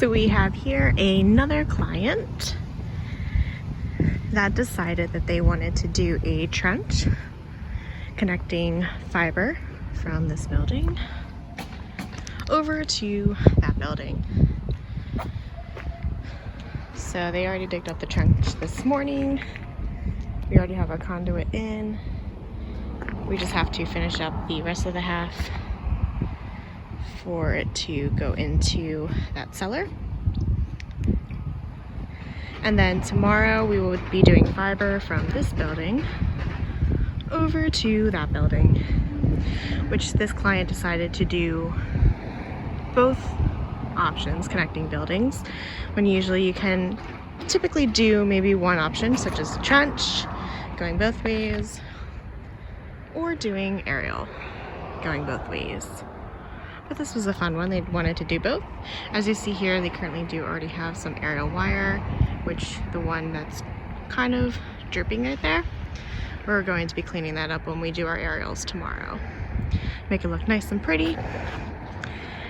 So we have here another client that decided that they wanted to do a trench connecting fiber from this building over to that building. So they already digged up the trench this morning. We already have a conduit in. We just have to finish up the rest of the half for it to go into that cellar. And then tomorrow we will be doing fiber from this building over to that building, which this client decided to do both options, connecting buildings, when usually you can typically do maybe one option, such as a trench going both ways, or doing aerial going both ways. But this was a fun one. They wanted to do both. As you see here, they currently do already have some aerial wire, which the one that's kind of dripping right there, we're going to be cleaning that up when we do our aerials tomorrow. Make it look nice and pretty.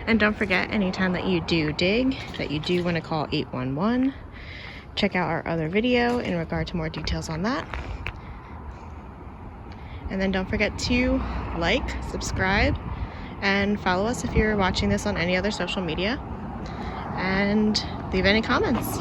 And don't forget, anytime that you do dig, that you do want to call 811. Check out our other video in regard to more details on that. And then don't forget to like, subscribe, and follow us if you're watching this on any other social media. And leave any comments.